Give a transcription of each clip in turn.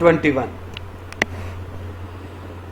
21।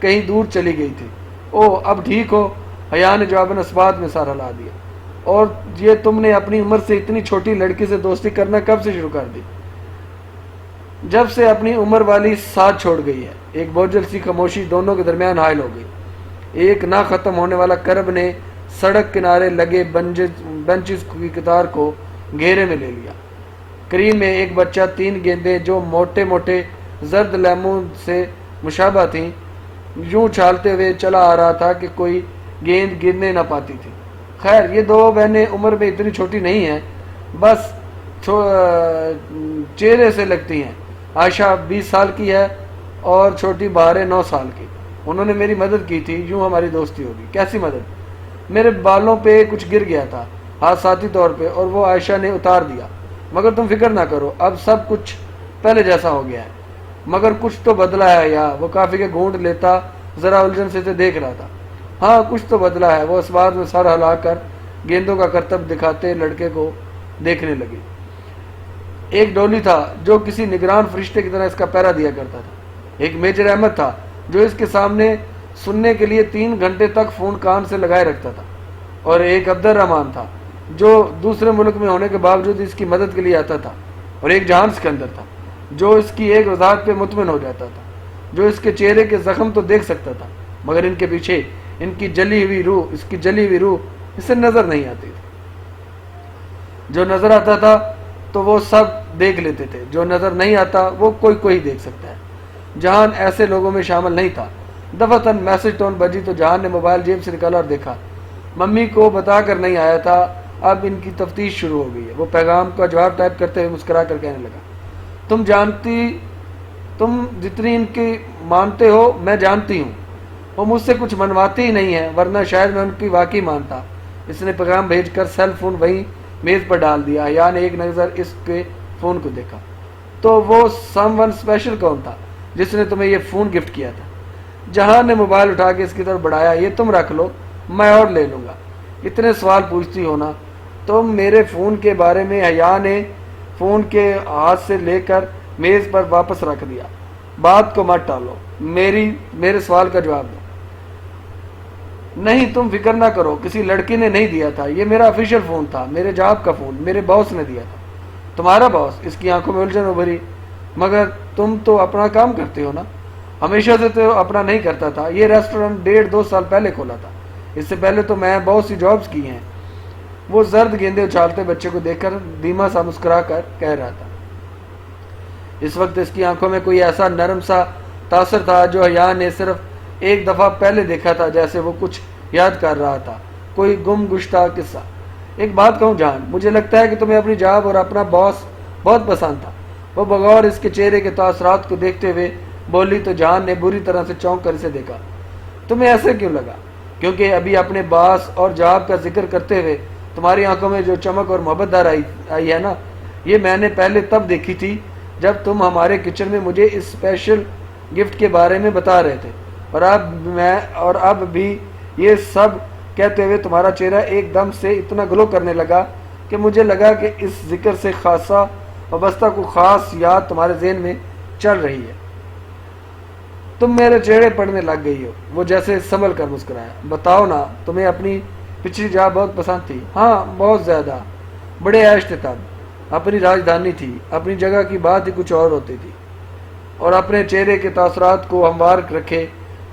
کہیں دور چلی گئی تھی۔ او اب ٹھیک ہو؟ حیا نے جواباً اسبات میں سر ہلا دیا۔ اور یہ تم نے اپنی عمر سے اتنی چھوٹی لڑکی سے دوستی کرنا کب سے شروع کر دی؟ جب سے اپنی عمر والی ساتھ چھوڑ گئی ہے۔ ایک بوجھل سی خاموشی دونوں کے درمیان حائل ہو گئی۔ ایک نہ ختم ہونے والا کرب نے سڑک کنارے لگے بنچز کی قطار کو گھیرے میں لے لیا۔ کریم میں ایک بچہ 3 گیندیں جو موٹے موٹے زرد لیمون سے مشابہ تھیں یوں چھالتے ہوئے چلا آ رہا تھا کہ کوئی گیند گرنے نہ پاتی تھی۔ خیر یہ 2 بہنیں عمر میں اتنی چھوٹی نہیں ہیں، بس چہرے سے لگتی ہیں۔ عائشہ 20 سال کی ہے اور چھوٹی بہار 9 سال کی۔ انہوں نے میری مدد کی تھی، یوں ہماری دوستی ہوگی۔ کیسی مدد؟ میرے بالوں پہ کچھ گر گیا تھا حادثاتی طور پہ، اور وہ عائشہ نے اتار دیا۔ مگر تم فکر نہ کرو، اب سب کچھ پہلے جیسا ہو گیا ہے۔ مگر کچھ تو بدلا ہے یا؟ وہ کافی کے گھونٹ لیتا ذرا الجھن سے دیکھ رہا تھا۔ ہاں کچھ تو بدلا ہے۔ وہ اس بات میں سر ہلا کر گیندوں کا کرتب دکھاتے لڑکے کو دیکھنے لگی۔ ایک ڈولی تھا جو کسی نگران فرشتے کی طرح اس کا پہرا دیا کرتا تھا۔ ایک میجر احمد تھا جو اس کے سامنے سننے کے لیے 3 گھنٹے تک فون کان سے لگائے رکھتا تھا، اور ایک عبد الرحمان تھا جو دوسرے ملک میں ہونے کے باوجود اس کی مدد کے لیے آتا تھا، اور ایک جہان سکندر تھا جو اس کی ایک وضاحت پہ مطمئن ہو جاتا تھا، جو اس کے چہرے کے زخم تو دیکھ سکتا تھا مگر ان کے پیچھے ان کی جلی ہوئی روح، اس کی جلی ہوئی روح اسے نظر نہیں آتی تھی۔ جو نظر آتا تھا تو وہ سب دیکھ لیتے تھے، جو نظر نہیں آتا وہ کوئی دیکھ سکتا ہے۔ جہان ایسے لوگوں میں شامل نہیں تھا۔ دفعتاً میسج ٹون بجی تو جہان نے موبائل جیب سے نکالا اور دیکھا۔ ممی کو بتا کر نہیں آیا تھا، اب ان کی تفتیش شروع ہو گئی ہے۔ وہ پیغام کا جواب ٹائپ کرتے ہوئے مسکرا کر کہنے لگا، تم جتنی ان کی مانتے ہو میں جانتی ہوں، وہ مجھ سے کچھ منواتی ہی نہیں ہے، ورنہ شاید میں ان کی واقعی مانتا۔ اس نے پیغام بھیج کر سیل فون وہیں میز پر ڈال دیا۔ حیا نے ایک نظر اس کے فون کو دیکھا۔ تو وہ سم ون اسپیشل کون تھا جس نے تمہیں یہ فون گفٹ کیا تھا؟ جہان نے موبائل اٹھا کے اس کی طرف بڑھایا۔ یہ تم رکھ لو، میں اور لے لوں گا۔ اتنے سوال پوچھتی ہو نا تم میرے فون کے بارے میں۔ حیا نے فون کے ہاتھ سے لے کر میز پر واپس رکھ دیا۔ بات کو مت ٹالو، میرے سوال کا جواب دو۔ نہیں تم فکر نہ کرو، کسی لڑکی نے نہیں دیا تھا، یہ میرا آفیشیل فون تھا، میرے جاب کا فون، میرے باس نے دیا تھا۔ تمہارا باس؟ اس کی آنکھوں میں الجھن ابھری۔ مگر تم تو اپنا کام کرتے ہو نا؟ ہمیشہ سے تو اپنا نہیں کرتا تھا، یہ ریسٹورنٹ 1.5-2 سال پہلے کھولا تھا، اس سے پہلے تو میں بہت سی جابز کی ہیں۔ وہ زرد گیندے اچھالتے بچے کو دیکھ کر دھیما سا مسکرا کر کہہ رہا تھا۔ اس وقت اس کی آنکھوں میں کوئی ایسا نرم سا تاثر تھا جو حیا نے صرف ایک دفعہ پہلے دیکھا تھا، جیسے وہ کچھ یاد کر رہا تھا، کوئی گم گشتہ قصہ۔ ایک بات کہوں جان، مجھے لگتا ہے کہ تمہیں اپنی جاب اور اپنا باس بہت پسند تھا۔ وہ بغور اس کے چہرے کے تاثرات کو دیکھتے ہوئے بولی تو جان نے بری طرح سے چونک کر اسے دیکھا۔ تمہیں ایسے کیوں لگا؟ کیونکہ ابھی اپنے باس اور جاب کا ذکر کرتے ہوئے تمہاری آنکھوں میں جو چمک اور محبت دار آئی ہے نا، یہ میں نے پہلے تب دیکھی تھی جب تم ہمارے کچن میں مجھے اس اسپیشل گفٹ کے بارے میں بتا رہے تھے، اور اب بھی یہ سب کہتے ہوئے تمہارا چہرہ ایک دم سے اتنا گلو کرنے لگا کہ مجھے لگا کہ اس ذکر سے خاصا وابستہ کو خاص یاد تمہارے ذہن میں چل رہی ہے۔ تم میرے چہرے پڑھنے لگ گئی ہو۔ وہ جیسے سنبھل کر مسکرایا۔ بتاؤ نا، تمہیں اپنی پچھلی جاب بہت پسند تھی؟ ہاں بہت زیادہ، بڑے عیش تھے تب، اپنی راجدھانی تھی، اپنی جگہ کی بات ہی کچھ اور ہوتی تھی، اور اپنے چہرے کے تاثرات کو ہموار رکھے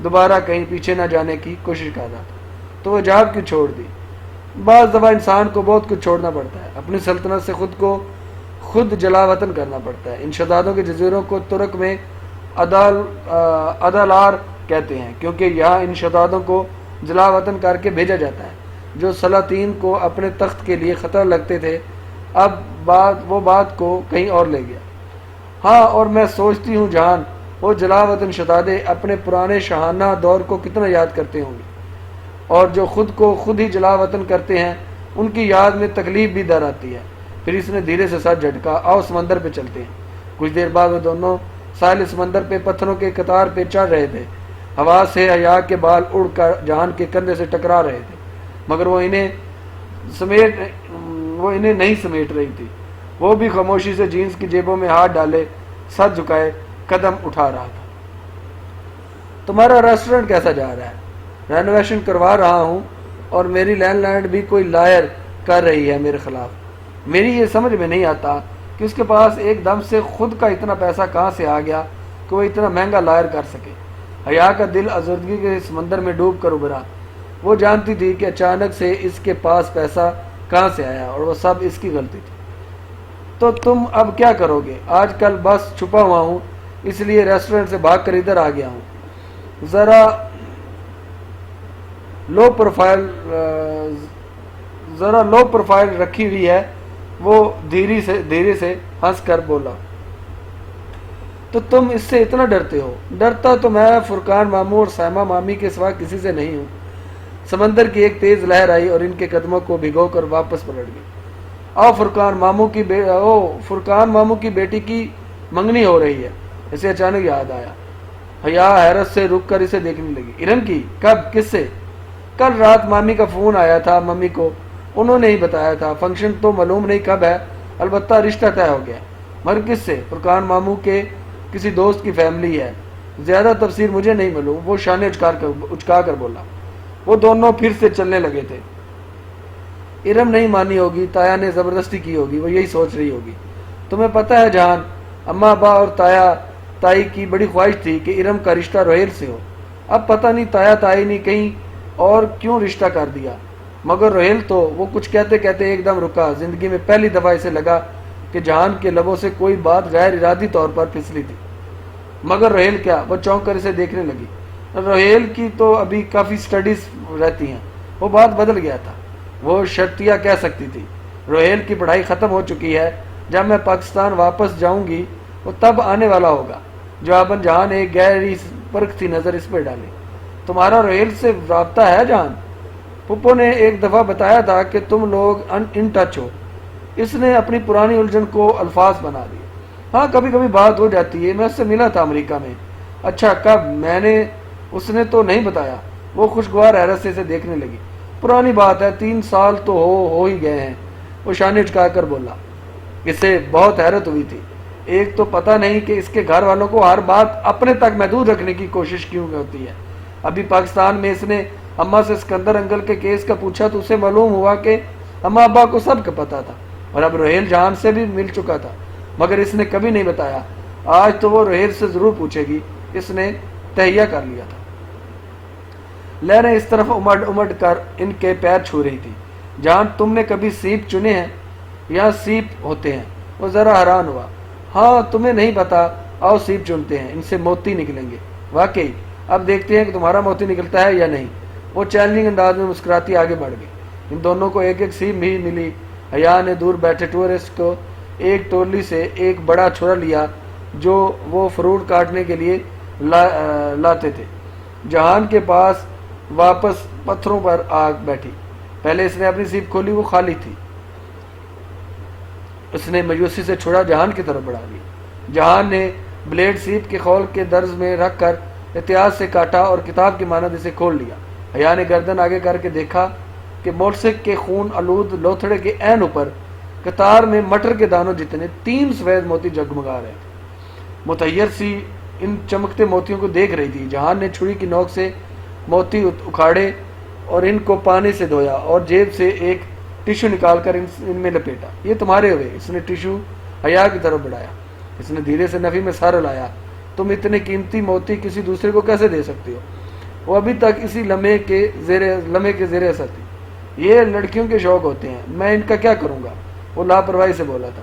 دوبارہ کہیں پیچھے نہ جانے کی کوشش کر رہا تھا۔ تو وہ جاب کیوں چھوڑ دی؟ بعض دفعہ انسان کو بہت کچھ چھوڑنا پڑتا ہے، اپنی سلطنت سے خود کو جلا وطن کرنا پڑتا ہے۔ ان شہزادوں کے جزیروں کو ترک میں ادالار کہتے ہیں، کیونکہ یہاں ان شہزادوں کو جلا وطن کر کے بھیجا جاتا ہے جو سلاطین کو اپنے تخت کے لیے خطر لگتے تھے۔ اب وہ بات کو کہیں اور لے گیا۔ ہاں، اور میں سوچتی ہوں جہان، وہ جلا وطن شہزادے اپنے پرانے شاہانہ دور کو کتنا یاد کرتے ہوں گے، اور جو خود کو خود ہی جلا وطن کرتے ہیں ان کی یاد میں تکلیف بھی در آتی ہے۔ پھر اس نے دھیرے سے سر جھٹکا۔ آؤ سمندر پہ چلتے ہیں۔ کچھ دیر بعد وہ دونوں ساحل سمندر پہ پتھروں کے قطار پہ چڑھ رہے تھے۔ ہوا سے حیا کے بال اڑ کر جہان کے کندھے سے ٹکرا رہے تھے، مگر وہ انہیں نہیں سمیٹ رہی تھی۔ وہ بھی خاموشی سے جینس کی جیبوں میں ہاتھ ڈالے، سر جھکائے قدم اٹھا رہا تھا۔ تمہارا ریسٹورنٹ کیسا جا رہا ہے؟ رینوویشن کروا رہا ہوں اور میری لینڈ لائن بھی کوئی لائر کر رہی ہے میرے خلاف۔ میری یہ سمجھ میں نہیں آتا کہ اس کے پاس ایک دم سے خود کا اتنا پیسہ کہاں سے آ گیا کہ وہ اتنا مہنگا لائر کر سکے۔ حیا کا دل آزردگی کے سمندر میں ڈوب کر ابھرا۔ وہ جانتی تھی کہ اچانک سے اس کے پاس پیسہ کہاں سے آیا اور وہ سب اس کی غلطی تھی۔ تو تم اب کیا کرو گے؟ آج کل بس چھپا ہوا ہوں، اس لیے ریسٹورنٹ سے بھاگ کر ادھر آ گیا ہوں۔ ذرا لو پروفائل رکھی ہوئی ہے، وہ دھیرے سے ہنس کر بولا۔ تو تم اس سے اتنا ڈرتے ہو؟ ڈرتا تو میں فرقان ماموں اور سائمہ مامی کے سوا کسی سے نہیں ہوں۔ سمندر کی ایک تیز لہر آئی اور ان کے قدموں کو بھگو کر واپس پلٹ گئی۔ فرقان ماموں کی بیٹی کی منگنی ہو رہی ہے، اسے اچانک یاد آیا۔ حیا حیرت سے رک کر اسے دیکھنے لگی۔ ارم کی؟ کب؟ کس سے؟ کل رات مامی کا فون آیا تھا ممی کو، انہوں نے ہی بتایا تھا۔ فنکشن تو معلوم نہیں کب ہے، البتہ رشتہ طے ہو گیا۔ مگر کس سے؟ فرقان ماموں کے کسی دوست کی فیملی ہے، زیادہ تفصیل مجھے نہیں معلوم، وہ شانے اچکا کر بولا۔ وہ دونوں پھر سے چلنے لگے تھے۔ ارم نہیں مانی ہوگی، تایا نے زبردستی کی ہوگی، وہ یہی سوچ رہی ہوگی۔ تمہیں پتہ ہے جہان، اماں ابا اور تائی کی بڑی خواہش تھی کہ ارم کا رشتہ روہیل سے ہو۔ اب پتہ نہیں تایا تائی نے کہیں اور کیوں رشتہ کر دیا، مگر روہیل تو… وہ کچھ کہتے کہتے ایک دم رکا۔ زندگی میں پہلی دفعہ اسے لگا کہ جہان کے لبوں سے کوئی بات غیر ارادی طور پر پھسلی تھی۔ مگر روہیل کیا؟ وہ چونک کر اسے دیکھنے لگی۔ روہیل کی تو ابھی کافی سٹڈیز رہتی ہیں، وہ بات بدل گیا تھا۔ وہ شرطیہ کہہ سکتی تھی، روہیل کی پڑھائی ختم ہو چکی ہے، جب میں پاکستان واپس جاؤں گی وہ تب آنے والا ہوگا۔ جواباً جہان نے ایک گہری پرکھتی نظر اس پہ ڈالی۔ تمہارا روہیل سے رابطہ ہے جہان؟ پپو نے ایک دفعہ بتایا تھا کہ تم لوگ ان ٹچ ہو۔ اس نے اپنی پرانی الجھن کو الفاظ بنا دی۔ ہاں کبھی کبھی بات ہو جاتی ہے، میں اس سے ملا تھا امریکہ میں۔ اچھا کب؟ اس نے تو نہیں بتایا۔ وہ خوشگوار حیرت سے اسے دیکھنے لگی۔ پرانی بات ہے، 3 سال تو ہو ہی گئے ہیں، وہ شانے اچکا کر بولا۔ اسے بہت حیرت ہوئی تھی۔ ایک تو پتہ نہیں کہ اس کے گھر والوں کو ہر بات اپنے تک محدود رکھنے کی کوشش کیوں ہوتی ہے۔ ابھی پاکستان میں اس نے اماں سے اسکندر انکل کے کیس کا پوچھا تو اسے معلوم ہوا کہ اماں ابا کو سب کا پتہ تھا، اور اب روہیل جہان سے بھی مل چکا تھا، مگر اس نے کبھی نہیں بتایا۔ آج تو وہ روہیل سے ضرور پوچھے گی، اس نے تہیہ کر لیا تھا۔ لہریں اس طرف امڑ کر ان کے پیر چھو رہی تھی۔ جہان تم نے کبھی سیپ چنے ہیں؟ یا سیپ ہوتے ہیں؟ وہ ذرا حیران ہوا۔ ہاں تمہیں نہیں پتا، آؤ سیپ چنتے ہیں، ان سے موتی نکلیں گے۔ واقعی؟ اب دیکھتے ہیں کہ تمہارا موتی نکلتا ہے یا نہیں۔ وہ چیلنجنگ انداز میں مسکراتی آگے بڑھ گئی۔ ان دونوں کو ایک ایک سیپ بھی ملی۔ حیا نے دور بیٹھے ٹورسٹ کو ایک ٹولی سے ایک بڑا چھرا لیا جو وہ فروٹ کاٹنے کے لیے لاتے تھے۔ جہان کے پاس واپس پتھروں پر آ بیٹھی۔ پہلے اس نے اپنی سیپ کھولی، وہ خالی تھی۔ اس نے مایوسی سے چھڑا جہان کی طرف بڑھا لیا۔ جہان نے بلیڈ سیپ کے خول کے درز میں رکھ کر احتیاط سے کاٹا اور کتاب کی مانند اسے کھول لیا۔ حیا نے گردن آگے کر کے دیکھا کہ مولسک کے خون آلود لوتھڑے کے عین اوپر قطار میں مٹر کے دانوں جتنے 3 سفید موتی جگمگا رہے تھے۔ متحیر سی ان چمکتے موتیوں کو دیکھ رہی تھی۔ جہان نے چھری کی نوک سے موتی اکھاڑے اور ان کو پانی سے دھویا اور جیب سے ایک ٹیشو نکال کر ان میں لپیٹا۔ یہ تمہارے ہوئے۔ اس نے ٹیشو حیا کی طرف بڑھایا۔ اس نے دھیرے سے نفی میں سر ہلایا۔ تم اتنے قیمتی موتی کسی دوسرے کو کیسے دے سکتی ہو؟ وہ ابھی تک اسی لمحے کے زیر اثر تھی۔ یہ لڑکیوں کے شوق ہوتے ہیں، میں ان کا کیا کروں گا؟ وہ لاپرواہی سے بولا تھا۔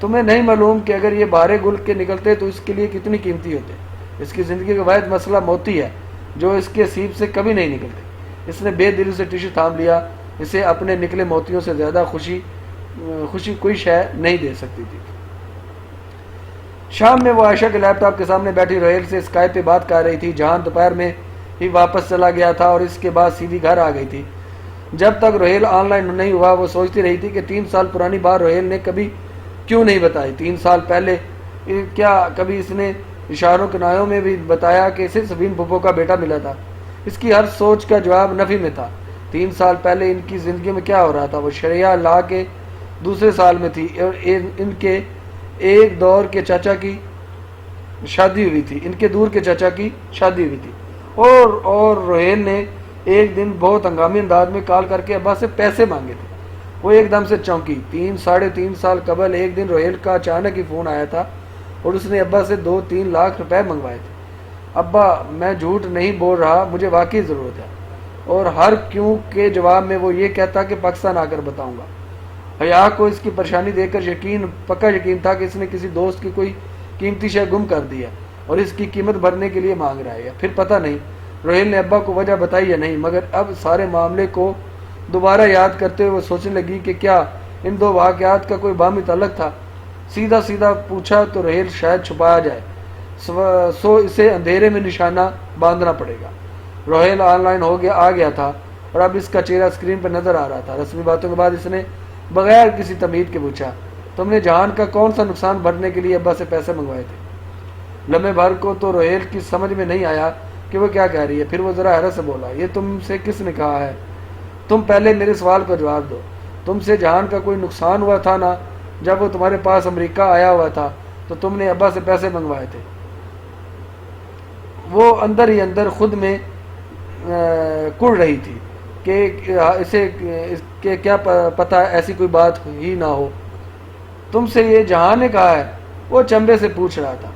تمہیں نہیں معلوم کہ اگر یہ بارے گل کے نکلتے تو اس کے لیے کتنی قیمتی ہوتے؟ اس کی زندگی کا واحد مسئلہ موتی ہے جو اس کے سیب سے کبھی نہیں نکلتے۔ اس نے بے دلی سے ٹیشو تھام لیا۔ اسے اپنے نکلے موتیوں سے زیادہ خوشی کوئی شے نہیں دے سکتی تھی۔ شام میں وہ عائشہ کے لیپ ٹاپ کے سامنے بیٹھی روہیل سے اسکائپ پہ بات کر رہی تھی۔ جہان دوپہر میں ہی واپس چلا گیا تھا اور اس کے بعد سیدھی گھر آ گئی تھی۔ جب تک روہیل آن لائن نہیں ہوا وہ سوچتی رہی تھی کہ 3 سال پرانی بات روہیل نے کبھی کیوں نہیں بتائی۔ 3 سال پہلے کیا کبھی اس نے اشاروں کنایوں میں بھی بتایا کہ اسے سبین پھپھو کا بیٹا ملا تھا؟ اس کی ہر سوچ کا جواب نفی میں تھا۔ 3 سال پہلے ان کی زندگی میں کیا ہو رہا تھا؟ وہ شریعہ لا کے دوسرے سال میں تھی اور ان کے ایک دور کے چاچا کی شادی ہوئی تھی، ان کے دور کے چچا کی شادی ہوئی تھی، اور روہیل نے ایک دن بہت ہنگامی انداز میں کال کر کے ابا سے پیسے مانگے تھے۔ وہ ایک دم سے چونکی۔ 3 سال قبل ایک دن روہیل کا اچانک ہی فون آیا تھا اور اس نے ابا سے 2-3 لاکھ روپے منگوائے تھے۔ ابا میں جھوٹ نہیں بول رہا، مجھے واقعی ضرورت ہے۔ اور ہر کیوں کے جواب میں وہ یہ کہتا کہ پاکستان آ کر بتاؤں گا۔ حیا کو اس کی پریشانی دیکھ کر پکا یقین تھا کہ اس نے کسی دوست کی کوئی قیمتی شے گم کر دی ہے اور اس کی قیمت بھرنے کے لیے مانگ رہا ہے۔ پھر پتہ نہیں روہیل نے ابا کو وجہ بتائی یا نہیں، مگر اب سارے معاملے کو دوبارہ یاد کرتے ہوئے وہ سوچنے لگی کہ کیا ان دو واقعات کا کوئی باہمی تعلق تھا۔ سیدھا پوچھا تو روہیل شاید چھپایا جائے، سو اسے اندھیرے میں نشانہ باندھنا پڑے گا۔ روہیل آن لائن آ گیا تھا اور اب اس کا چہرہ اسکرین پر نظر آ رہا تھا۔ رسمی باتوں کے بعد اس نے بغیر کسی تمہید کے پوچھا، تم نے جہان کا کون سا نقصان بھرنے کے لیے ابا سے پیسے منگوائے تھے؟ لمحے بھر کو تو روہیل کی سمجھ میں نہیں آیا کہ وہ کیا کہہ رہی ہے۔ پھر وہ ذرا حیرت سے بولا، یہ تم سے کس نے کہا ہے؟ تم پہلے میرے سوال کا جواب دو۔ تم سے جہان کا کوئی نقصان ہوا تھا نا؟ جب وہ تمہارے پاس امریکہ آیا ہوا تھا تو تم نے ابا سے پیسے منگوائے تھے۔ وہ اندر ہی اندر خود میں کڑ رہی تھی کہ اسے کیا پتہ ایسی کوئی بات ہی نہ ہو۔ تم سے یہ جہان نے کہا ہے؟ وہ چمبے سے پوچھ رہا تھا۔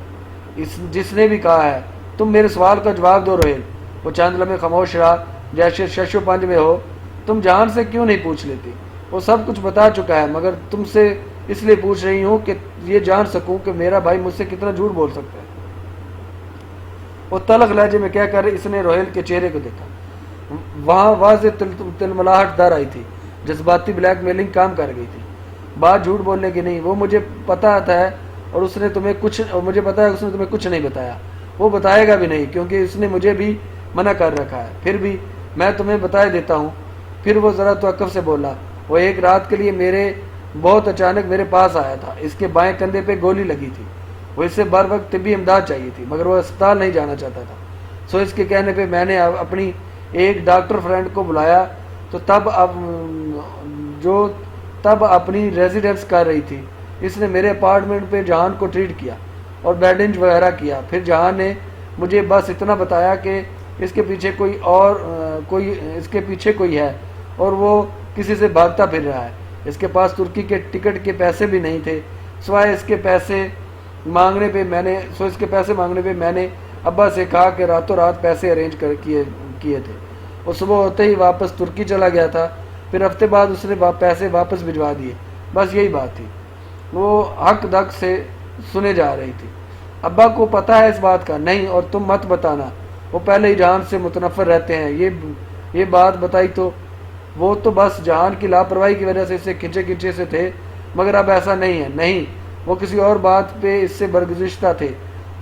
جس نے بھی کہا ہے، تم میرے سوال کا جواب دو روہیل۔ وہ چند لمحے خاموش رہا جیسے ششو پنج میں ہو۔ تم جہان سے کیوں نہیں پوچھ لیتی؟ وہ سب کچھ بتا چکا ہے، مگر تم سے اس لیے پوچھ رہی ہوں کہ یہ جان سکوں کہ میرا بھائی مجھ سے کتنا جھوٹ بول سکتا ہے۔ وہ تلخ لہجے میں کہہ کر اس نے روہیل کے چہرے کو دیکھا۔ وہاں واضح تلملاہٹ در آئی تھی، جذباتی بلیک میلنگ کام کر گئی تھی۔ بات جھوٹ بولنے کی نہیں، وہ مجھے پتا ہے اور اس نے تمہیں کچھ نہیں بتایا۔ وہ بتائے گا بھی نہیں کیونکہ اس نے مجھے بھی منع کر رکھا ہے۔ پھر بھی میں تمہیں بتائے دیتا ہوں۔ پھر وہ ذرا توقف سے بولا، وہ ایک رات کے لیے بہت اچانک میرے پاس آیا تھا۔ اس کے بائیں کندھے پہ گولی لگی تھی۔ وہ اسے بر وقت طبی امداد چاہیے تھی، مگر وہ اسپتال نہیں جانا چاہتا تھا۔ سو اس کے کہنے پہ میں نے اپنی ایک ڈاکٹر فرینڈ کو بلایا تو تب اپنی ریزیڈنس کر رہی تھی۔ اس نے میرے اپارٹمنٹ پہ جہان کو ٹریٹ کیا اور بینڈیج وغیرہ کیا۔ پھر جہان نے مجھے بس اتنا بتایا کہ اس کے پیچھے کوئی ہے اور وہ کسی سے بھاگتا پھر رہا ہے۔ اس کے پاس ترکی کے ٹکٹ کے پیسے بھی نہیں تھے، سوائے اس کے پیسے مانگنے پہ میں نے ابا سے کہا کہ راتوں رات پیسے ارینج کیے تھے۔ وہ صبح ہوتے ہی واپس ترکی چلا گیا تھا، پھر ہفتے بعد اس نے پیسے واپس بھجوا دیے۔ بس یہی بات تھی۔ وہ حق دق سے سنے جا رہی تھی۔ ابا کو پتہ ہے اس بات کا؟ نہیں، اور تم مت بتانا، وہ پہلے ہی جہان سے متنفر رہتے ہیں۔ یہ بات بتائی تو وہ تو بس جہان کی لاپرواہی کی وجہ سے اسے کھنچے سے تھے، مگر اب ایسا نہیں ہے۔ نہیں، وہ کسی اور بات پہ اس سے برگزشتہ تھے۔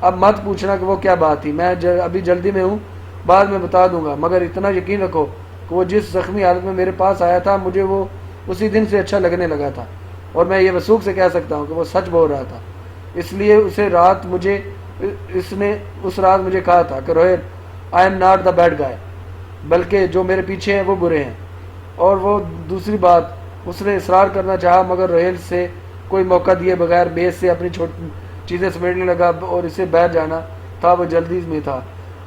اب مت پوچھنا کہ وہ کیا بات تھی، میں ابھی جلدی میں ہوں، بعد میں بتا دوں گا، مگر اتنا یقین رکھو کہ وہ جس زخمی حالت میں میرے پاس آیا تھا مجھے وہ اسی دن سے اچھا لگنے لگا تھا، اور میں یہ وثوق سے کہہ سکتا ہوں کہ وہ سچ بول رہا تھا۔ اس لیے اس نے اس رات مجھے کہا تھا کہ Rohail, I am not the bad guy, بلکہ جو میرے پیچھے ہیں وہ برے ہیں۔ اور وہ دوسری بات اس نے اصرار کرنا چاہا، مگر روہیل سے کوئی موقع دیے بغیر بیس سے اپنی چیزیں سمیٹنے لگا اور اسے بیٹھ جانا تھا۔ وہ جلدی میں تھا۔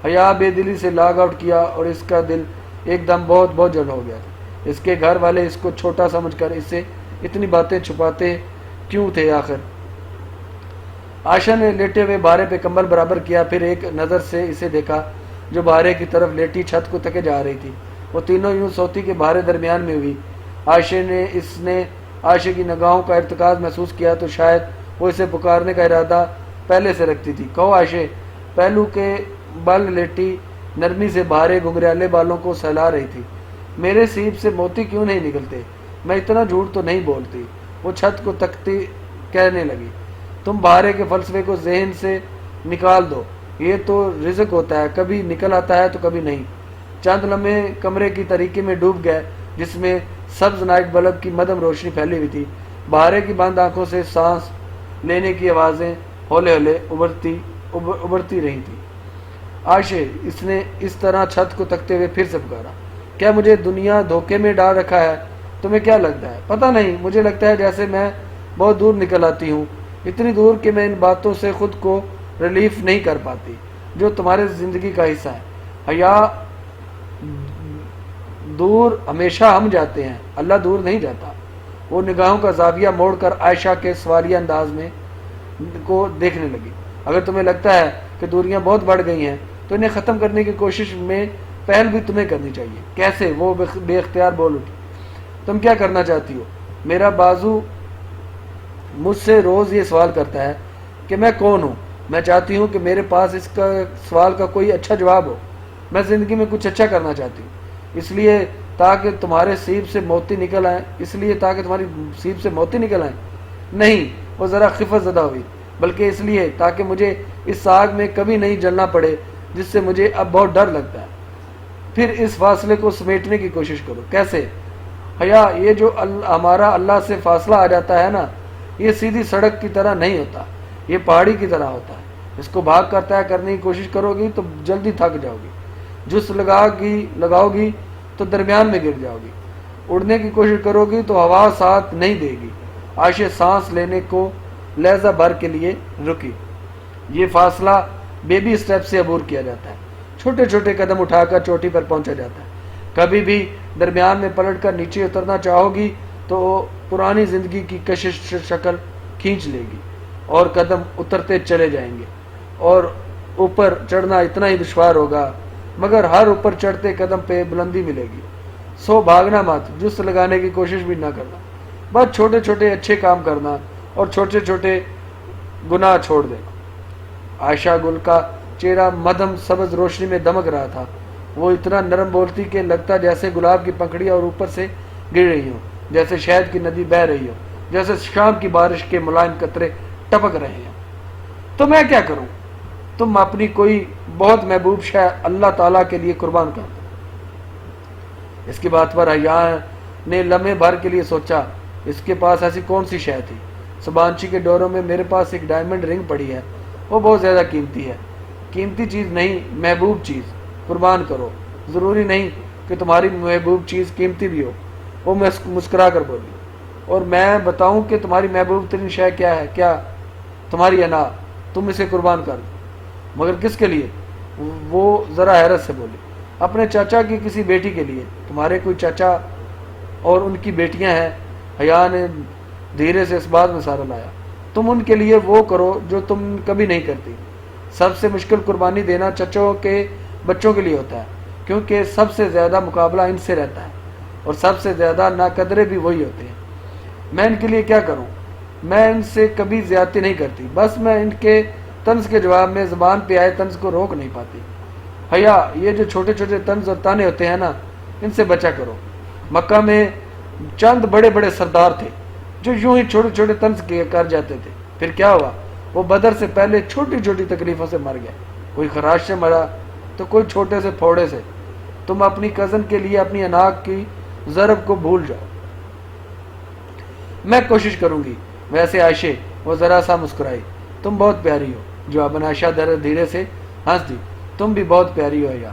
حیا بے دلی سے لاگ آؤٹ کیا اور اس کا دل ایک دم بہت بہت جلد ہو گیا تھا۔ اس کے گھر والے اس کو چھوٹا سمجھ کر اس سے اتنی باتیں چھپاتے کیوں تھے آخر؟ عائشہ نے لیٹے ہوئے بھارے پہ کمبل برابر کیا، پھر ایک نظر سے اسے دیکھا جو بھارے کی طرف لیٹی چھت کو تکے جا رہی تھی۔ وہ تینوں یوں سوتی کے بھارے درمیان میں ہوئی۔ اس نے عائشہ کی نگاہوں کا ارتکاز محسوس کیا تو شاید وہ اسے پکارنے کا ارادہ پہلے سے رکھتی تھی۔ کہو عائشہ، پہلو کے بل لیٹی نرمی سے بھارے گھنگریالے بالوں کو سہلا رہی تھی۔ میرے سیب سے موتی کیوں نہیں نکلتے؟ میں اتنا جھوٹ تو نہیں بولتی۔ وہ چھت کو تکتی کہنے لگی، تم بھارے کے فلسفے کو ذہن سے نکال دو، یہ تو رزق ہوتا ہے، کبھی نکل آتا ہے تو کبھی نہیں۔ چند لمحے کمرے کی تاریکی میں ڈوب گئے جس میں سبز نائٹ بلب کی مدھم روشنی پھیلی ہوئی تھی۔ بھارے کی بند آنکھوں سے سانس لینے کی آوازیں ہولے ہولے ابھرتی رہی تھی۔ عائشہ، اس نے اس طرح چھت کو تکتے ہوئے پھر سے پکارا، کیا مجھے دنیا دھوکے میں ڈال رکھا ہے؟ تمہیں کیا لگتا ہے؟ پتہ نہیں، مجھے لگتا ہے جیسے میں بہت دور نکل آتی ہوں، اتنی دور کہ میں ان باتوں سے خود کو ریلیف نہیں کر پاتی جو تمہارے زندگی کا حصہ ہے۔ حیا دور ہمیشہ ہم جاتے ہیں، اللہ دور نہیں جاتا۔ وہ نگاہوں کا زاویہ موڑ کر عائشہ کے سوالیہ انداز میں کو دیکھنے لگی۔ اگر تمہیں لگتا ہے کہ دوریاں بہت بڑھ گئی ہیں تو انہیں ختم کرنے کی کوشش میں پہل بھی تمہیں کرنی چاہیے۔ کیسے؟ وہ بے اختیار بول اٹھی۔ تم کیا کرنا چاہتی ہو؟ میرا بازو مجھ سے روز یہ سوال کرتا ہے کہ میں کون ہوں۔ میں چاہتی ہوں کہ میرے پاس اس کا سوال کا کوئی اچھا جواب ہو۔ میں زندگی میں کچھ اچھا کرنا چاہتی ہوں، اس لیے تاکہ تمہارے سیب سے موتی نکل آئیں۔ نہیں، وہ ذرا خفت زدہ ہوئی، بلکہ اس لیے تاکہ مجھے اس آگ میں کبھی نہیں جلنا پڑے جس سے مجھے اب بہت ڈر لگتا ہے۔ پھر اس فاصلے کو سمیٹنے کی کوشش کرو۔ کیسے؟ حیا، یہ جو ہمارا اللہ سے فاصلہ آ جاتا ہے نا، یہ سیدھی سڑک کی طرح نہیں ہوتا، یہ پہاڑی کی طرح ہوتا ہے۔ اس کو بھاگ کر طے کرنے کی کوشش کرو گی تو جلدی تھک جاؤ گی، جس لگاؤ گی تو درمیان میں گر جاؤ گی، اڑنے کی کوشش کرو گی تو ہوا ساتھ نہیں دے گی۔ عائشہ سانس لینے کو لہجہ بھر کے لیے رکی۔ یہ فاصلہ بیبی سٹیپ سے عبور کیا جاتا ہے، چھوٹے چھوٹے قدم اٹھا کر چوٹی پر پہنچا جاتا ہے۔ کبھی بھی درمیان میں پلٹ کر نیچے اترنا چاہو گی تو پرانی زندگی کی کشش شکل کھینچ لے گی اور قدم اترتے چلے جائیں گے، اور اوپر چڑھنا اتنا ہی دشوار ہوگا، مگر ہر اوپر چڑھتے قدم پہ بلندی ملے گی۔ سو بھاگنا مت، جس لگانے کی کوشش بھی نہ کرنا، بس چھوٹے چھوٹے اچھے کام کرنا اور چھوٹے چھوٹے گناہ چھوڑ دینا۔ عائشہ گل کا چہرہ مدھم سبز روشنی میں دمک رہا تھا۔ وہ اتنا نرم بولتی کہ لگتا جیسے گلاب کی پنکھڑیاں اور اوپر سے گر رہی ہوں، جیسے شہد کی ندی بہہ رہی ہو، جیسے شام کی بارش کے ملائم قطرے ٹپک رہے ہیں۔ تو میں کیا کروں؟ تم اپنی کوئی بہت محبوب شے اللہ تعالیٰ کے لیے قربان کر دو۔ اس کی بات پر حیا نے لمحے بھر کے لیے سوچا، اس کے پاس ایسی کون سی شے تھی؟ سبانچی کے ڈوروں میں میرے پاس ایک ڈائمنڈ رنگ پڑی ہے، وہ بہت زیادہ قیمتی ہے۔ قیمتی چیز نہیں، محبوب چیز قربان کرو۔ ضروری نہیں کہ تمہاری محبوب چیز قیمتی بھی ہو۔ وہ مسکرا کر بولی، اور میں بتاؤں کہ تمہاری محبوب ترین شے کیا ہے؟ کیا؟ تمہاری انا۔ تم اسے قربان کر دو۔ مگر کس کے لیے؟ وہ ذرا حیرت سے بولی۔ اپنے چاچا کی کسی بیٹی کے لیے۔ تمہارے کوئی چاچا اور ان کی بیٹیاں ہیں؟ حیا نے دھیرے سے اس بات میں سارا لایا۔ تم ان کے لیے وہ کرو جو تم کبھی نہیں کرتی۔ سب سے مشکل قربانی دینا چچوں کے بچوں کے لیے ہوتا ہے، کیونکہ سب سے زیادہ مقابلہ ان سے رہتا ہے اور سب سے زیادہ ناقدرے بھی وہی ہوتے ہیں۔ میں ان کے لیے کیا کروں؟ میں ان سے کبھی زیادتی نہیں کرتی، بس میں ان کے طنز کے جواب میں زبان پہ آئے طنز کو روک نہیں پاتی۔ حیا، یہ جو چھوٹے چھوٹے طنز اور تانے ہوتے ہیں نا، ان سے بچا کرو۔ مکہ میں چند بڑے بڑے سردار تھے جو یوں ہی چھوٹے چھوٹے طنز کر جاتے تھے۔ پھر کیا ہوا؟ وہ بدر سے پہلے چھوٹی چھوٹی تکلیفوں سے مر گئے، کوئی خراش سے مرا تو کوئی چھوٹے سے پھوڑے سے۔ تم اپنی کزن کے لیے اپنی اناق کی ضرب کو بھول جاؤ۔ میں کوشش کروں گی۔ ویسے عائشہ، وہ ذرا سا مسکرائی۔ تم بہت پیاری ہو۔ جواباً عائشہ دھیرے سے ہنس دی۔ تم بھی بہت پیاری ہو یا؟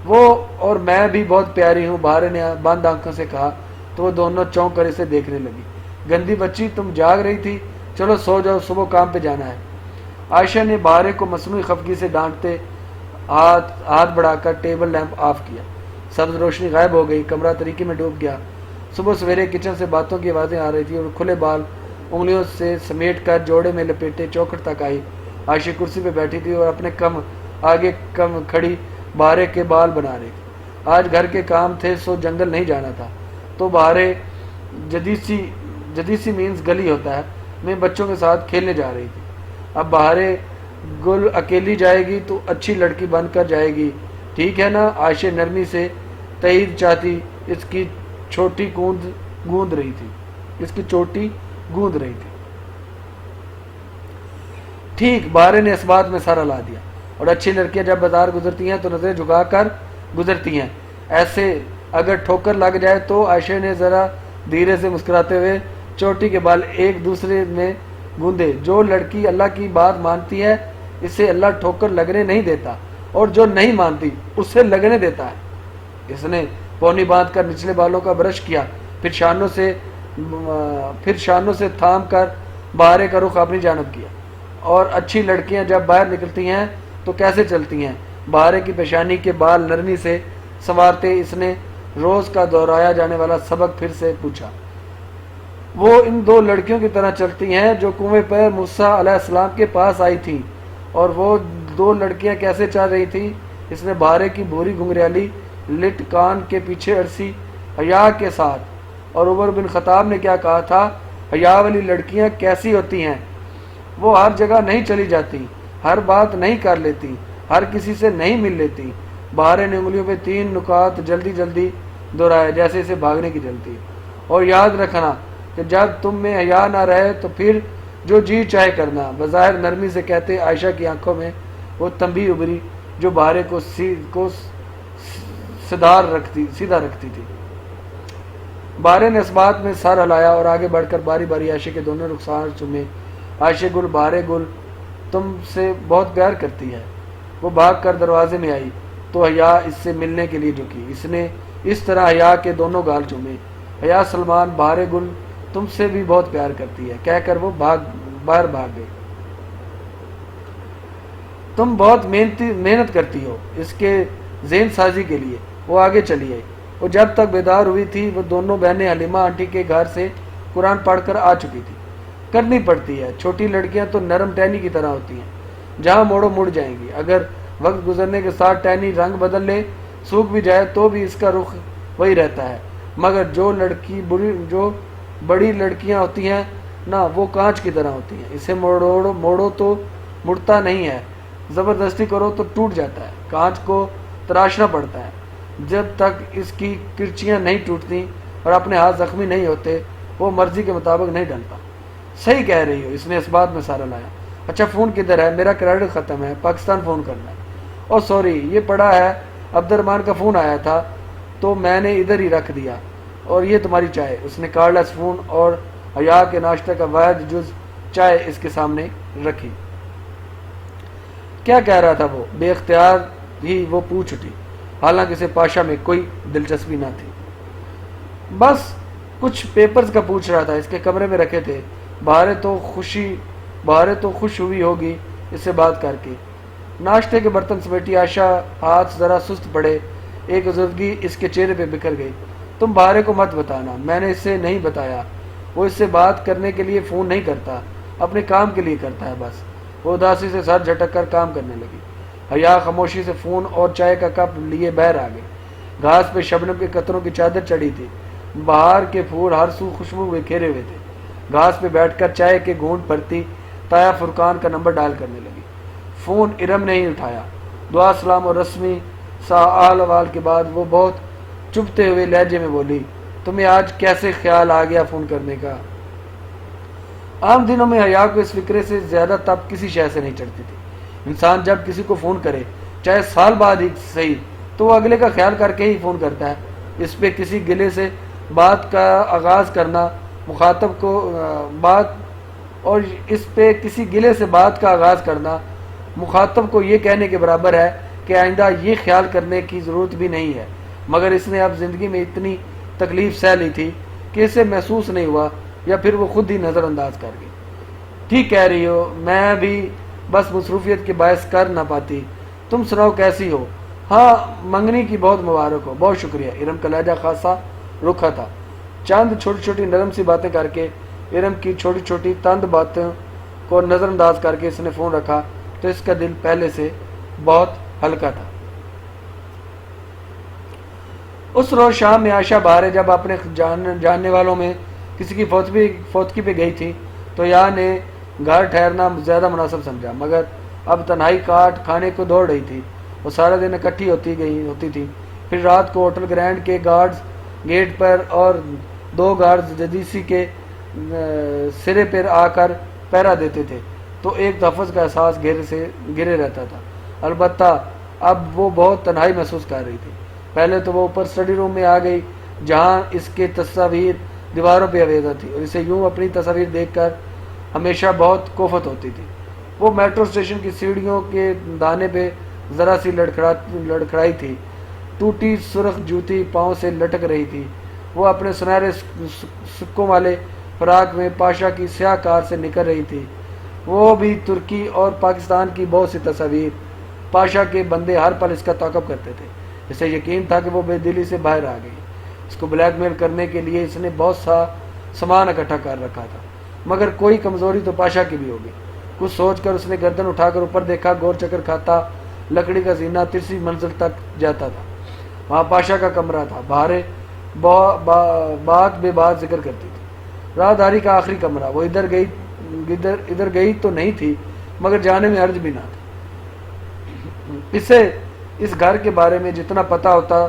وہ اور میں بھی بہت پیاری ہوں، بہارے نے بند آنکھوں سے کہا تو وہ دونوں چونک کر اسے دیکھنے لگی۔ گندی بچی، تم جاگ رہی تھی؟ چلو سو جاؤ، صبح کام پہ جانا ہے۔ عائشہ نے بہارے کو مصنوعی خفگی سے ڈانٹتے ہاتھ بڑھا کر ٹیبل لیمپ آف کیا۔ سبز روشنی غائب ہو گئی، کمرہ تاریکی میں ڈوب گیا۔ صبح سویرے کچن سے باتوں کی آوازیں آ رہی تھی اور کھلے بال انگلیوں سے سمیٹ کر جوڑے میں لپیٹے چوکھٹ تک آئی۔ عائشہ کرسی پہ بیٹھی تھی اور اپنے آگے کھڑی بہارے کے بال بنا رہی تھی۔ آج گھر کے کام تھے، سو جنگل نہیں جانا تھا، تو بہارے جدیسی مینز گلی ہوتا ہے میں بچوں کے ساتھ کھیلنے جا رہی تھی۔ اب بہارے گل اکیلی جائے گی تو اچھی لڑکی بن کر جائے گی، ٹھیک ہے نا؟ عائشہ نرمی سے تائید چاہتی اس کی چوٹی گوند رہی تھی۔ ٹھیک، بہارے نے اس بات میں سارا لا دیا۔ اور اچھی لڑکیاں جب بازار گزرتی ہیں تو نظریں جھکا کر گزرتی ہیں، ایسے اگر ٹھوکر لگ جائے تو؟ عائشہ نے ذرا دھیرے سے مسکراتے ہوئے چوٹی کے بال ایک دوسرے میں گوندے۔ جو لڑکی اللہ کی بات مانتی ہے اسے اللہ ٹھوکر لگنے نہیں دیتا، اور جو نہیں مانتی اسے لگنے دیتا ہے۔ اس نے پونی باندھ کر نچلے بالوں کا برش کیا، پھر شانوں سے تھام کر بہارے کا رخ اپنی جانب کیا۔ اور اچھی لڑکیاں جب باہر نکلتی ہیں تو کیسے چلتی ہیں؟ بہارے کی پیشانی کے بال نرمی سے سنوارتے اس نے روز کا دہرایا جانے والا سبق پھر سے پوچھا۔ وہ ان دو لڑکیوں کی طرح چلتی ہیں جو کنویں پر موسیٰ علیہ السلام کے پاس آئی تھیں۔ اور وہ دو لڑکیاں کیسے چل رہی تھیں؟ اس نے بہارے کی بھوری گھنگریالی لٹ کان کے پیچھے عرصی حیا کے ساتھ۔ اور عمر بن خطاب نے کیا کہا تھا؟ حیا والی لڑکیاں کیسی ہوتی ہیں؟ وہ ہر جگہ نہیں چلی جاتی، ہر بات نہیں کر لیتی، ہر کسی سے نہیں مل لیتی۔ بہارے نے انگلیوں پہ 3 نکات جلدی جلدی دہرائے جیسے اسے بھاگنے کی جلدی۔ اور یاد رکھنا کہ جب تم میں حیا نہ رہے تو پھر جو جی چاہے کرنا۔ بظاہر نرمی سے کہتے عائشہ کی آنکھوں میں وہ تنبیہ ابری جو بہارے کو سیدھا رکھتی تھی۔ بہارے نے اس بات میں سر ہلایا اور آگے بڑھ کر باری باری عائشہ کے دونوں رخسار چومے۔ عائشہ گل، بہارے گل تم سے بہت پیار کرتی ہے۔ وہ بھاگ کر دروازے میں آئی تو حیا اس سے ملنے کے لیے جھکی۔ اس نے اس طرح حیا کے دونوں گال چومے۔ حیا سلمان، بہارے گل تم سے بھی بہت پیار کرتی ہے کہہ کر وہ باہر بھاگ گئی۔ تم بہت محنت کرتی ہو اس کے ذہن سازی کے لیے۔ وہ آگے چلی آئی۔ وہ جب تک بیدار ہوئی تھی وہ دونوں بہنیں حلیمہ آنٹی کے گھر سے قرآن پڑھ کر آ چکی تھی۔ کرنی پڑتی ہے، چھوٹی لڑکیاں تو نرم ٹہنی کی طرح ہوتی ہیں، جہاں موڑو مڑ جائیں گی۔ اگر وقت گزرنے کے ساتھ ٹہنی رنگ بدل لے، سوکھ بھی جائے تو بھی اس کا رخ وہی رہتا ہے۔ مگر جو بڑی لڑکیاں ہوتی ہیں نا، وہ کانچ کی طرح ہوتی ہیں، اسے موڑو تو مڑتا نہیں ہے، زبردستی کرو تو ٹوٹ جاتا ہے۔ کانچ کو تراشنا پڑتا ہے، جب تک اس کی کرچیاں نہیں ٹوٹتی اور اپنے ہاتھ زخمی نہیں ہوتے وہ مرضی کے مطابق نہیں ڈلتا۔ صحیح کہہ رہی ہو، اس نے اس بات میں سارا لایا۔ اچھا فون کدھر ہے؟ میرا کریڈٹ ختم ہے، پاکستان فون کرنا ہے۔ اور سوری، یہ پڑا ہے، عبد الرحمان کا فون آیا تھا تو میں نے ادھر ہی رکھ دیا، اور یہ تمہاری چائے۔ اس نے کارڈلیس فون اور حیا کے ناشتے کا واحد جز چائے اس کے سامنے رکھی۔ کیا کہہ رہا تھا وہ؟ بے اختیار ہی وہ پوچھ اٹھی، حالانکہ اسے پاشا میں کوئی دلچسپی نہ تھی۔ بس کچھ پیپرز کا پوچھ رہا تھا، اس کے کمرے میں رکھے تھے۔ بہارے تو خوش ہوئی ہوگی اس سے بات کر کے۔ ناشتے کے برتن سمیٹی عائشہ، ہاتھ ذرا سست پڑے، ایک ازردگی اس کے چہرے پہ بکھر گئی۔ تم بہارے کو مت بتانا، میں نے اسے نہیں بتایا، وہ اس سے بات کرنے کے لیے فون نہیں کرتا، اپنے کام کے لیے کرتا ہے بس۔ وہ اداسی سے سر جھٹک کر کام کرنے لگی۔ حیا خاموشی سے فون اور چائے کا کپ لیے باہر آ گئی۔ گھاس پہ شبنم کے قطروں کی چادر چڑھی تھی، بہار کے پھول ہر سو خوشبو میں گھیرے ہوئے تھے۔ گھاس پہ بیٹھ کر چائے کے گھونٹ بھرتی تایا فرقان کا نمبر ڈال کرنے لگی۔ فون ارم نے ہی اٹھایا۔ دعا سلام اور رسمی سا آل وال کے بعد وہ بہت چبھتے ہوئے لہجے میں بولی، تمہیں آج کیسے خیال آ گیا فون کرنے کا؟ عام دنوں میں حیا کو اس فکرے سے زیادہ تب کسی شے سے نہیں چڑھتی تھی۔ انسان جب کسی کو فون کرے، چاہے سال بعد ہی صحیح، تو وہ اگلے کا خیال کر کے ہی فون کرتا ہے۔ اس پہ کسی گلے سے بات کا آغاز کرنا مخاطب کو مخاطب کو یہ کہنے کے برابر ہے کہ آئندہ یہ خیال کرنے کی ضرورت بھی نہیں ہے۔ مگر اس نے اب زندگی میں اتنی تکلیف سہ لی تھی کہ اسے محسوس نہیں ہوا، یا پھر وہ خود ہی نظر انداز کر گئی۔ ٹھیک کہہ رہی ہو، میں بھی بس مصروفیت کے باعث کر نہ پاتی۔ تم سناؤ کیسی ہو؟ ہاں، منگنی کی بہت مبارک ہو۔ بہت شکریہ۔ ارم کا لہجہ خاصا رکھا تھا۔ چند چھوٹی چھوٹی نرم سی باتیں کر کے، ارم کی چھوٹی چھوٹی تند باتوں کو نظر انداز کر کے اس نے فون رکھا تو اس کا دل پہلے سے بہت ہلکا تھا۔ اس روز شام میں عائشہ بہارے جب اپنے جاننے والوں میں کسی کی فوتگی پہ گئی تھی تو یا نے گھر ٹھہرنا زیادہ مناسب سمجھا، مگر اب تنہائی کاٹ کھانے کو دوڑ رہی تھی۔ وہ سارا دن اکٹھی ہوتی تھی، پھر رات کو ہوٹل گرینڈ کے گارڈز گیٹ پر اور 2 گارڈز جدیسی کے سرے پر آ کر پہرا دیتے تھے، تو ایک تحفظ کا احساس گھیرے رہتا تھا۔ البتہ اب وہ بہت تنہائی محسوس کر رہی تھی۔ پہلے تو وہ اوپر اسٹڈی روم میں آ گئی جہاں اس کے تصاویر دیواروں پہ آویزہ تھی، اور اسے یوں اپنی تصاویر دیکھ کر ہمیشہ بہت کوفت ہوتی تھی۔ وہ میٹرو اسٹیشن کی سیڑھیوں کے دانے پہ ذرا سی لڑکھڑائی تھی، ٹوٹی سرخ جوتی پاؤں سے لٹک رہی تھی۔ وہ اپنے سنہرے سکوں والے فراق میں پاشا کی سیاہ کار سے نکل رہی تھی۔ وہ بھی ترکی اور پاکستان کی بہت سی تصاویر پاشا کے بندے ہر پل اس کا تعاقب کرتے تھے. اسے یقین تھا کہ وہ بے دلی سے باہر آ گئی. اس کو بلیک میل کرنے کے لیے اس نے بہت سا سامان اکٹھا کر رکھا تھا، مگر کوئی کمزوری تو پاشا کی بھی ہوگی. کچھ سوچ کر اس نے گردن اٹھا کر اوپر دیکھا. گور چکر کھاتا لکڑی کا زینہ تیسری منزل تک جاتا تھا. وہاں پاشا کا کمرہ تھا. بہاریں بات بے بات ذکر کرتی تھی. راہداری کا آخری کمرہ. وہ ادھر گئی تو نہیں تھی، مگر جانے میں حرج بھی نہ تھا. اسے اس گھر کے بارے میں جتنا پتہ ہوتا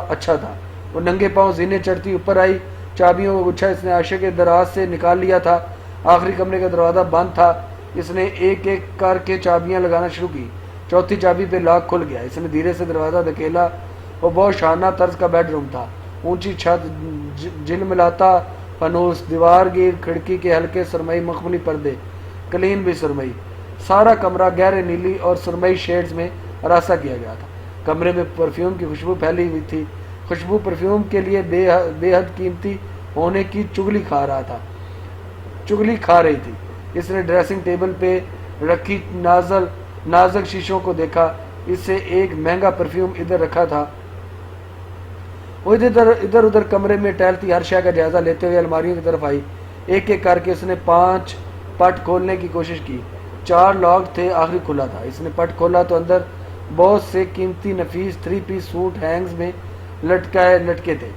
اچھا تھا. وہ ننگے پاؤں زینے چڑھتی اوپر آئی. چابیوں کا گچھا اس نے عائشہ کے دراز سے نکال لیا تھا. آخری کمرے کا دروازہ بند تھا. اس نے ایک ایک کر کے چابیاں لگانا شروع کی. چوتھی چابی پہ لاک کھل گیا. اس نے دھیرے سے دروازہ دھکیلا. وہ بہت شانہ طرز کا بیڈ روم تھا. اونچی چھت، جل ملاتا فانوس، دیوار گیر، کھڑکی کے ہلکے سرمئی مخملی پردے، کلین بھی سرمئی. سارا کمرہ گہرے نیلی اور سرمئی شیڈز میں اراثہ کیا گیا تھا. کمرے میں پرفیوم کی خوشبو پھیلی ہوئی تھی. خوشبو پرفیوم کے لیے بے حد قیمتی ہونے کی چگلی کھا رہی تھی. اس نے ڈریسنگ ٹیبل پہ رکھی نازک شیشوں کو دیکھا. اس سے ایک مہنگا پرفیوم ادھر رکھا تھا. وہ ادھر ادھر کمرے میں ٹہلتی ہر شے کا جائزہ لیتے ہوئے الماریوں کی طرف آئی. ایک ایک کر کے اس نے 5 پٹ کھولنے کی کوشش کی. 4 لاک تھے، آخری کھلا تھا. اس نے پٹ کھولا تو اندر بہت سے قیمتی نفیس 3 پیس سوٹ ہینگز میں لٹکے تھے.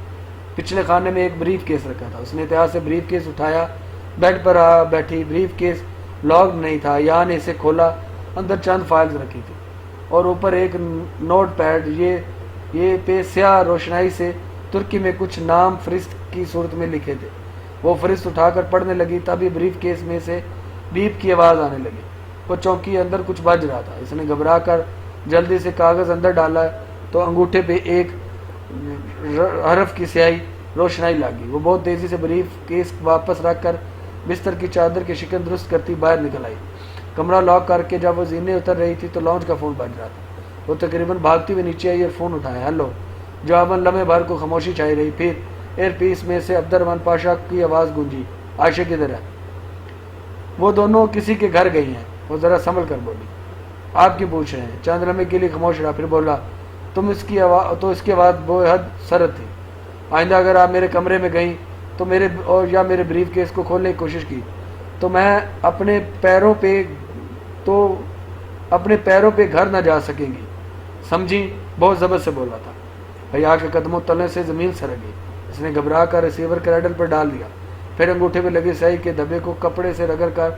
پچھلے خانے میں ایک بریف کیس رکھا تھا. اس نے احتیاط سے بریف کیس اٹھایا. بیڈ پر بیٹھی. بریف کیس لاک نہیں تھا. یہاں نے اسے کھولا. اندر چند فائلز رکھی تھی اور اوپر ایک نوٹ پیڈ. یہ پہ سیاہ روشنائی سے ترکی میں کچھ نام فہرست کی صورت میں لکھے تھے. وہ فہرست اٹھا کر پڑھنے لگی. تبھی بریف کیس میں سے بیپ کی آواز آنے لگی. وہ چونکی اندر کچھ بج رہا تھا. اس نے گھبرا کر جلدی سے کاغذ اندر ڈالا تو انگوٹھے پہ ایک حرف کی سیاہی روشنائی لگی. وہ بہت تیزی سے بریف کیس واپس رکھ کر بستر کی چادر کی شکن درست کرتی باہر نکل آئی. کمرہ لاک کر کے جب وہ زینے اتر رہی تھی تو لانچ کا فون بج رہا تھا. وہ تقریباً بھاگتی ہوئی نیچے آئی اور فون اٹھایا. ہیلو. جواباً لمحے بھر کو خاموشی چھائی رہی. پھر ایئر پیس میں سے عبد الرحمن پاشا کی آواز گونجی. عائشہ کدھر ہے؟ وہ دونوں کسی کے گھر گئی ہیں. وہ ذرا سنبھل کر بولی. آپ کی پوچھ رہے ہیں؟ چند لمحے کے لیے خاموش رہا. پھر بولا. اس کی آواز بے حد سرد تھی. آئندہ اگر آپ میرے کمرے میں گئیں تو میرے بریف کیس کو کھولنے کی کوشش کی تو میں اپنے پیروں پہ گھر نہ جا سکیں گی، سمجھی؟ بہت زبر سے بولا تھا. حیا کے قدموں تلے سے زمین سرک گئی. اس نے گھبرا کر ریسیور کریڈل پر ڈال دیا. پھر انگوٹھے پہ لگے سیاہی کے دھبے کو کپڑے سے رگڑ کر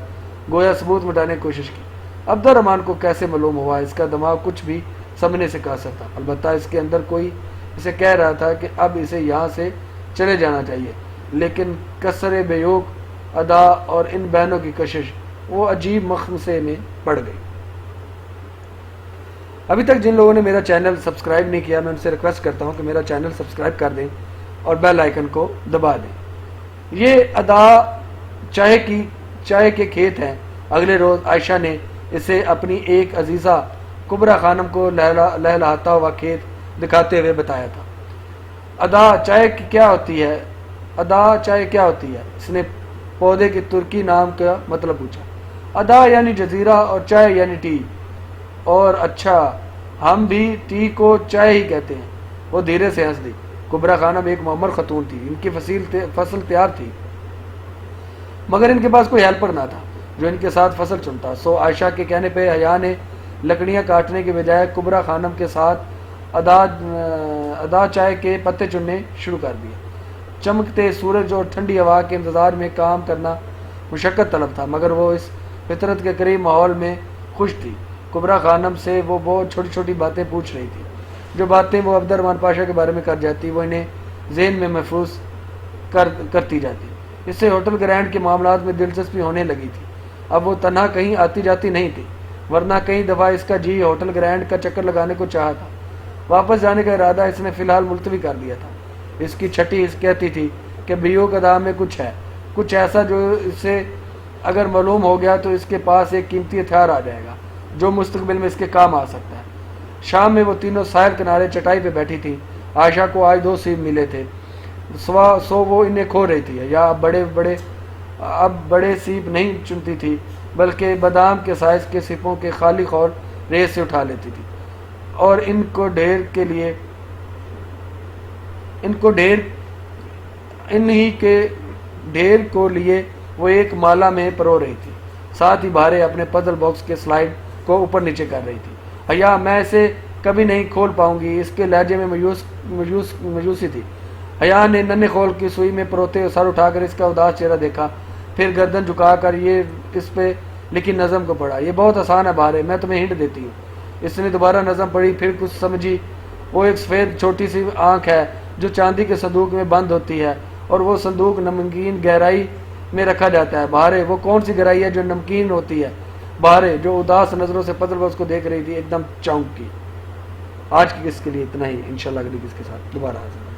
گویا ثبوت مٹانے کی کوشش کی. عبد الرحمن کو کیسے معلوم ہوا؟ اس کا دماغ کچھ بھی سمجھنے سے قاصر تھا. البتہ اس کے اندر کوئی اسے کہہ رہا تھا کہ اب اسے یہاں سے چلے جانا چاہیے. لیکن کسر بیوق ادا اور ان بہنوں کی کشش وہ عجیب مخمسے میں پڑ گئی. ابھی تک جن لوگوں نے میرا چینل سبسکرائب نہیں کیا، میں ان سے ریکویسٹ کرتا ہوں کہ میرا چینل سبسکرائب کر دیں اور بیل آئیکن کو دبا دیں. یہ ادا چائے کے کھیت ہیں. اگلے روز عائشہ نے اسے اپنی ایک عزیزہ کبرا خانم کو لہلاتا ہوا کھیت دکھاتے ہوئے بتایا تھا. ادا چائے کیا ہوتی ہے؟ اس نے پودے کے ترکی نام کا مطلب پوچھا. ادا یعنی جزیرہ اور چائے یعنی ٹی. اور اچھا، ہم بھی ٹی کو چائے ہی کہتے ہیں. وہ دھیرے سے ہنس دی. کبرا خانم ایک معمر خاتون تھی. ان کی فصل تیار تھی، مگر ان کے پاس کوئی ہیلپر نہ تھا جو ان کے ساتھ فصل چنتا. سو عائشہ کے کہنے پہ حیا نے لکڑیاں کاٹنے کے بجائے کبرا خانم کے ساتھ ادا چائے کے پتے چننے شروع کر دیے. چمکتے سورج اور ٹھنڈی ہوا کے انتظار میں کام کرنا مشقت طلب تھا، مگر وہ اس فطرت کے قریب ماحول میں خوش تھی. کبرا خانم سے وہ بہت چھوٹی چھوٹی باتیں پوچھ رہی تھی. جو باتیں وہ عبد الرحمن پاشا کے بارے میں کر جاتی وہ انہیں ذہن میں محفوظ کرتی جاتی. اس سے ہوٹل گرینڈ کے معاملات میں دلچسپی ہونے لگی تھی. اب وہ تنہا کہیں آتی جاتی نہیں تھی، ورنہ کئی دفعہ اس کا جی ہوٹل گرینڈ کا چکر لگانے کو چاہا تھا. واپس جانے کا ارادہ اس نے فی الحال ملتوی کر دیا تھا. اس کی چھٹی اس کہتی تھی کہ بیوق ادا میں کچھ ہے، کچھ ایسا جو اسے اگر معلوم ہو گیا تو اس کے پاس ایک قیمتی ہتھیار آ جائے گا جو مستقبل میں اس کے کام آ سکتا ہے. شام میں وہ تینوں ساحل کنارے چٹائی پہ بیٹھی تھی. عائشہ کو آج 2 سیب ملے تھے، سو وہ انہیں کھو رہی تھی. یا بڑے اب بڑے سیپ نہیں چنتی تھی بلکہ بادام کے سائز کے سیپوں کے خالی خور ریت سے اٹھا لیتی تھی، اور ان کو انہی کے ڈھیر کو لیے وہ ایک مالا میں پرو رہی تھی، ساتھ ہی بھارے اپنے پزل باکس کے سلائڈ کو اوپر نیچے کر رہی تھی۔ حیا میں اسے کبھی نہیں کھول پاؤں گی، اس کے لہجے میں مایوسی تھی۔ حیا نے ننھے خول کی سوئی میں پروتے سر اٹھا کر اس کا اداس چہرہ دیکھا، پھر گردن جھکا کر یہ اس پہ لکھی نظم کو پڑھا۔ یہ بہت آسان ہے بھارے، میں تمہیں ہنٹ دیتی ہوں۔ اس نے دوبارہ نظم پڑھی، پھر کچھ سمجھی۔ وہ ایک سفید چھوٹی سی آنکھ ہے جو چاندی کے صندوق میں بند ہوتی ہے، اور وہ صندوق نمکین گہرائی میں رکھا جاتا ہے۔ بھارے وہ کون سی گہرائی ہے جو نمکین ہوتی ہے؟ بھارے جو اداس نظروں سے پزل باکس کو دیکھ رہی تھی ایک دم چونک کی۔ آج کی قسط کے لیے اتنا ہی، انشاءاللہ اگلی قسط کے ساتھ دوبارہ حاضر۔